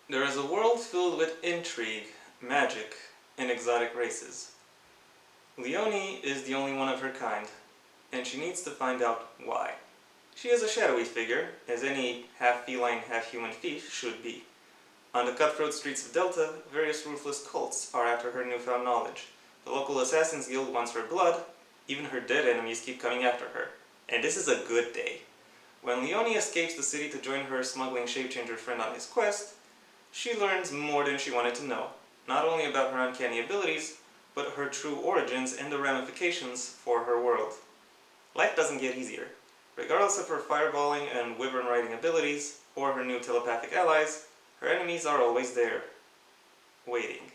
There is a world filled with intrigue, magic, and exotic races. Leonie is the only one of her kind, and she needs to find out why. She is a shadowy figure, as any half-feline, half-human thief should be. On the cutthroat streets of Delta, various ruthless cults are after her newfound knowledge. The local Assassins Guild wants her blood, even her dead enemies keep coming after her. And this is a good day. When Leonie escapes the city to join her smuggling shape-changer friend on his quest, she learns more than she wanted to know, not only about her uncanny abilities, but her true origins and the ramifications for her world. Life doesn't get easier. Regardless of her fireballing and wyvern riding abilities, or her new telepathic allies, her enemies are always there, waiting.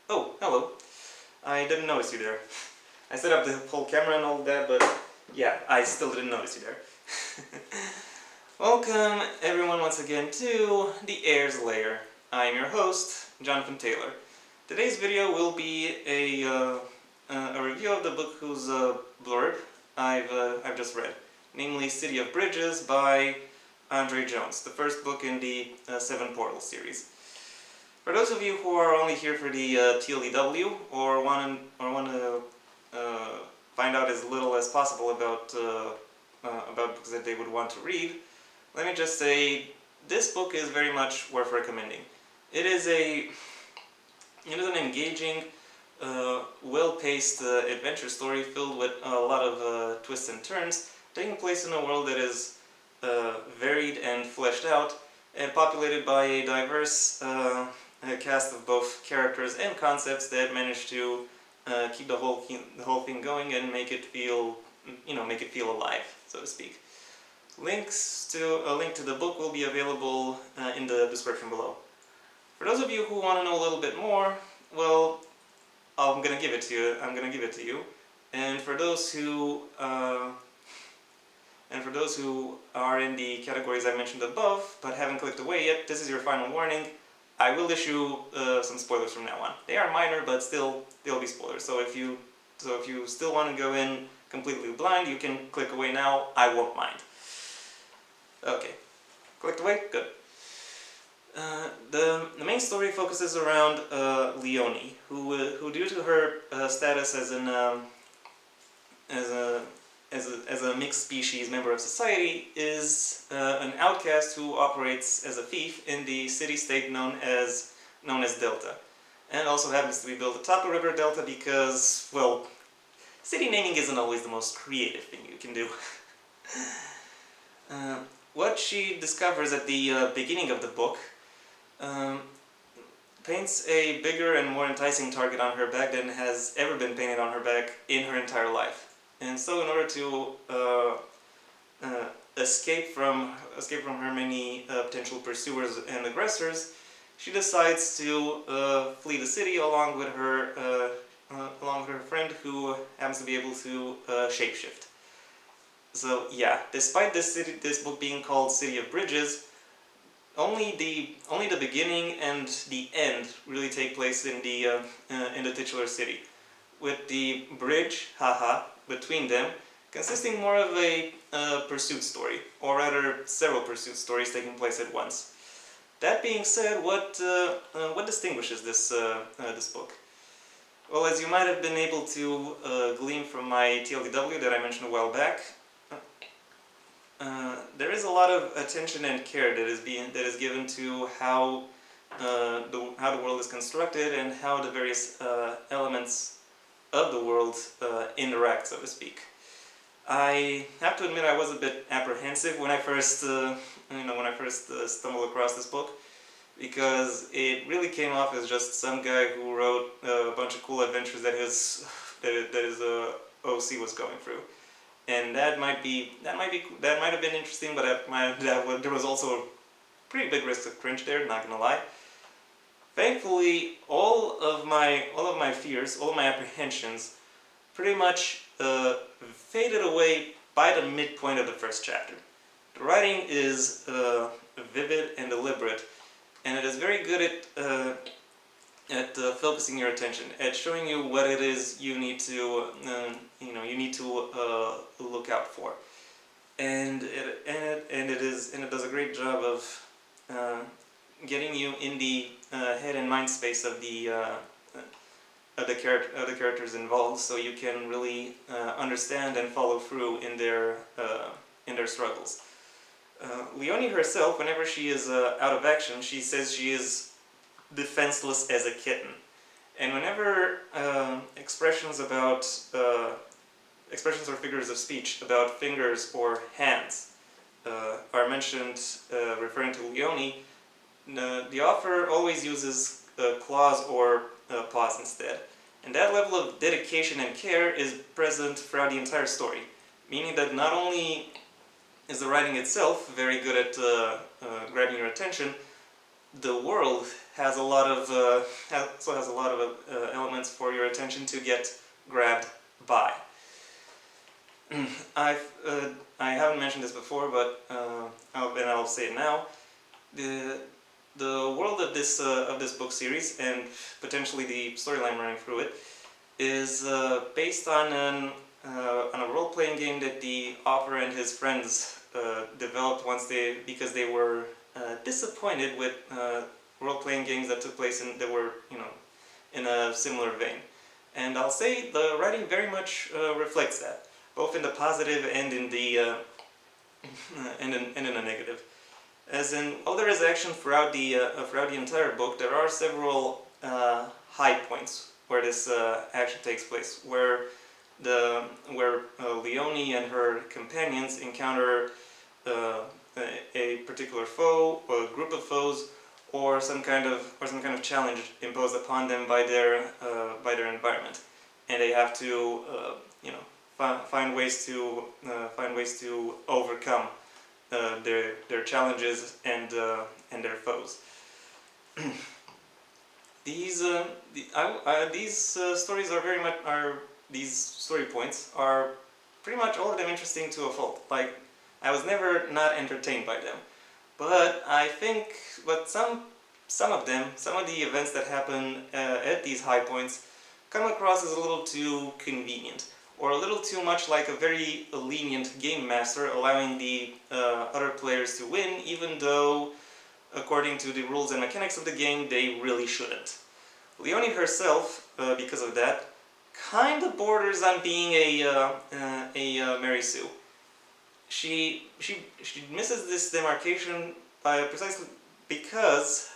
Oh, hello. I didn't notice you there. I set up the whole camera and all that, but yeah, I still didn't notice you there. Welcome everyone once again to the Heir's Lair. I am your host, Jonathan Taylor. Today's video will be a review of the book whose blurb I've just read, namely City of Bridges by Andre Jones, the first book in the Seven Portals series. For those of you who are only here for the TLDW or want to find out as little as possible about books that they would want to read, let me just say this book is very much worth recommending. It is an engaging, well-paced adventure story filled with a lot of twists and turns, taking place in a world that is varied and fleshed out, and populated by a diverse cast of both characters and concepts that manage to keep the whole thing going and make it feel alive, so to speak. A link to the book will be available in the description below. For those of you who want to know a little bit more, well, I'm gonna give it to you. And for those who are in the categories I mentioned above but haven't clicked away yet, this is your final warning. I will issue some spoilers from now on. They are minor, but still they'll be spoilers. So if you still want to go in completely blind, you can click away now. I won't mind. Okay, clicked away. Good. The main story focuses around Leonie, who due to her status as a mixed species member of society is an outcast who operates as a thief in the city-state known as Delta, and also happens to be built atop the river Delta because, well, city naming isn't always the most creative thing you can do. What she discovers at the beginning of the book paints a bigger and more enticing target on her back than has ever been painted on her back in her entire life. And so in order to escape from her many potential pursuers and aggressors, she decides to flee the city along with her friend who happens to be able to shapeshift. So yeah, despite this book being called City of Bridges, only the beginning and the end really take place in the titular city, with the bridge, between them, consisting more of a pursuit story, or rather several pursuit stories taking place at once. That being said, what distinguishes this book? Well, as you might have been able to glean from my TLDW that I mentioned a while back, there is a lot of attention and care that is given to how the world is constructed and how the various elements of the world interact, so to speak. I have to admit I was a bit apprehensive when I first stumbled across this book, because it really came off as just some guy who wrote a bunch of cool adventures that his OC was going through. And that might have been interesting, but there was also a pretty big risk of cringe there, not gonna lie. Thankfully, all of my fears, all of my apprehensions, pretty much faded away by the midpoint of the first chapter. The writing is vivid and deliberate, and it is very good at focusing your attention, at showing you what it is you need to look out for, and it does a great job of getting you in the head and mind space of the characters involved, so you can really understand and follow through in their struggles. Leonie herself, whenever she is out of action, she says she is defenseless as a kitten, and whenever expressions or figures of speech about fingers or hands are mentioned referring to Leonie, the author always uses claws or paws instead. And that level of dedication and care is present throughout the entire story, meaning that not only is the writing itself very good at grabbing your attention, the world has a lot of elements for your attention to get grabbed by. I haven't mentioned this before, but I'll say it now. The world of this book series, and potentially the storyline running through it, is based on a role-playing game that the author and his friends developed because they were disappointed with role-playing games that took place that were in a similar vein. And I'll say the writing very much reflects that, both in the positive and in the and in a negative. As in, while there is action throughout the entire book, there are several high points where this action takes place, where Leonie and her companions encounter a particular foe, or a group of foes, or some kind of challenge imposed upon them by their environment, and they have to find ways to overcome their challenges and their foes. These stories are very much these story points are pretty much all of them interesting to a fault. Like, I was never not entertained by them, but I think some of the events that happen at these high points come across as a little too convenient, or a little too much like a very lenient game master allowing the other players to win, even though, according to the rules and mechanics of the game, they really shouldn't. Leonie herself, because of that, kind of borders on being a Mary Sue. She misses this demarcation precisely because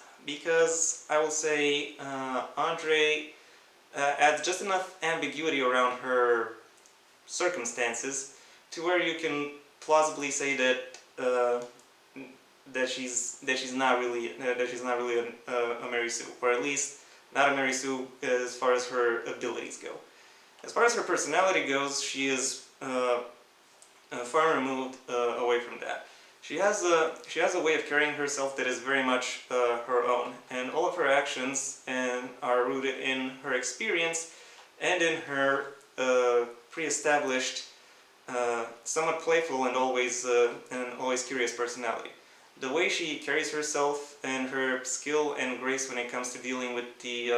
I will say Andre adds just enough ambiguity around her circumstances to where you can plausibly say that she's not really a Mary Sue, or at least not a Mary Sue as far as her abilities go. As far as her personality goes, she is far removed away from that. She has a way of carrying herself that is very much her own, and all of her actions are rooted in her experience and in her pre-established, somewhat playful and always curious personality. The way she carries herself and her skill and grace when it comes to dealing with the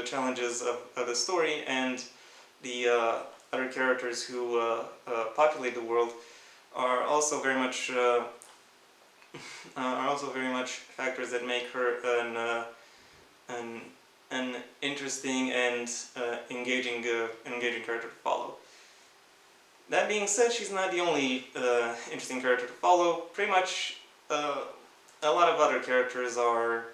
challenges of the story and the other characters who populate the world are also very much factors that make her an interesting and engaging character to follow. That being said, she's not the only interesting character to follow. Pretty much a lot of other characters are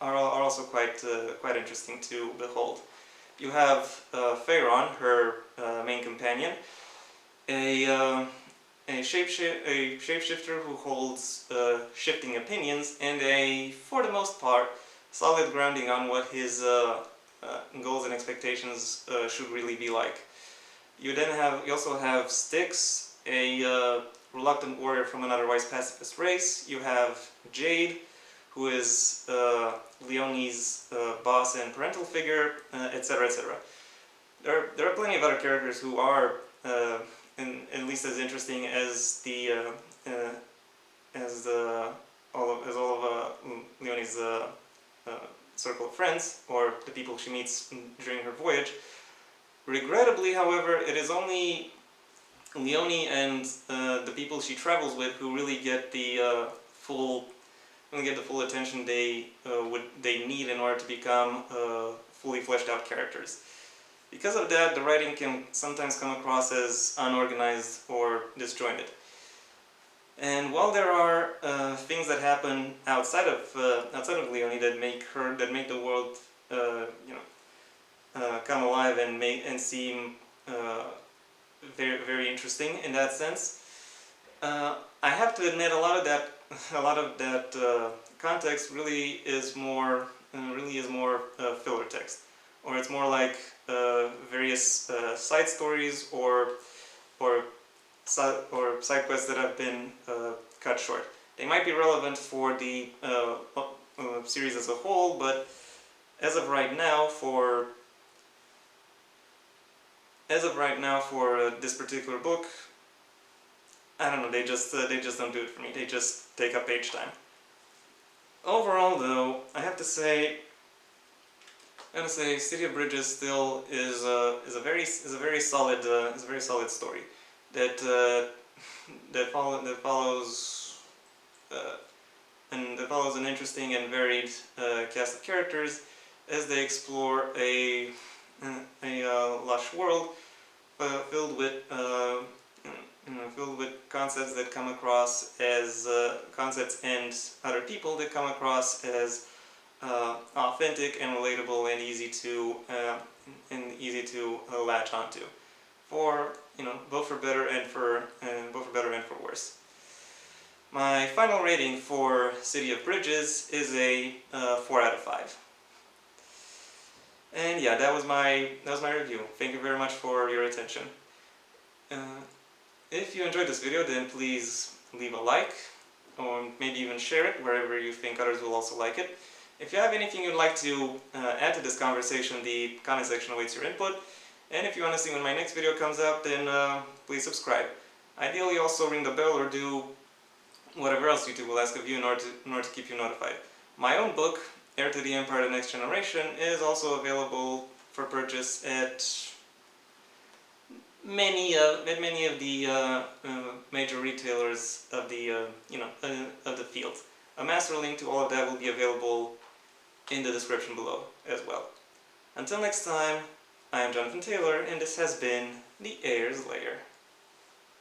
also quite interesting to behold. You have Heir, her main companion, a shapeshifter who holds shifting opinions and for the most part, solid grounding on what his goals and expectations should really be like. You also have Styx, a reluctant warrior from an otherwise pacifist race. You have Jade, who is Leonie's boss and parental figure, etc., etc. There are plenty of other characters who are at least as interesting as all of Leonie's circle of friends, or the people she meets during her voyage. Regrettably, however, it is only Leone and the people she travels with, who really get the full attention they need in order to become fully fleshed out characters. Because of that, the writing can sometimes come across as unorganized or disjointed. And while there are things that happen outside of Leone that make the world come alive and seem very very interesting in that sense, I have to admit a lot of that context really is more filler text, or it's more like various side stories or side quests that have been cut short. They might be relevant for the series as a whole, but as of right now, for this particular book, I don't know. They just don't do it for me. They just take up page time. Overall, though, I have to say, City of Bridges still is a very solid story that follows an interesting and varied cast of characters as they explore a lush world filled with concepts that come across as concepts and other people that come across as authentic and relatable and easy to latch onto, for both for better and for worse. My final rating for City of Bridges is a 4 out of 5. And yeah, that was my review. Thank you very much for your attention. If you enjoyed this video, then please leave a like, or maybe even share it wherever you think others will also like it. If you have anything you'd like to add to this conversation, the comment section awaits your input. And if you want to see when my next video comes out, then please subscribe. Ideally, also ring the bell or do whatever else YouTube will ask of you in order to keep you notified. My own book, Heir to the Empire: The Next Generation, is also available for purchase at many of the major retailers of the of the field. A master link to all of that will be available in the description below as well. Until next time, I am Jonathan Taylor, and this has been the Heir's Lair.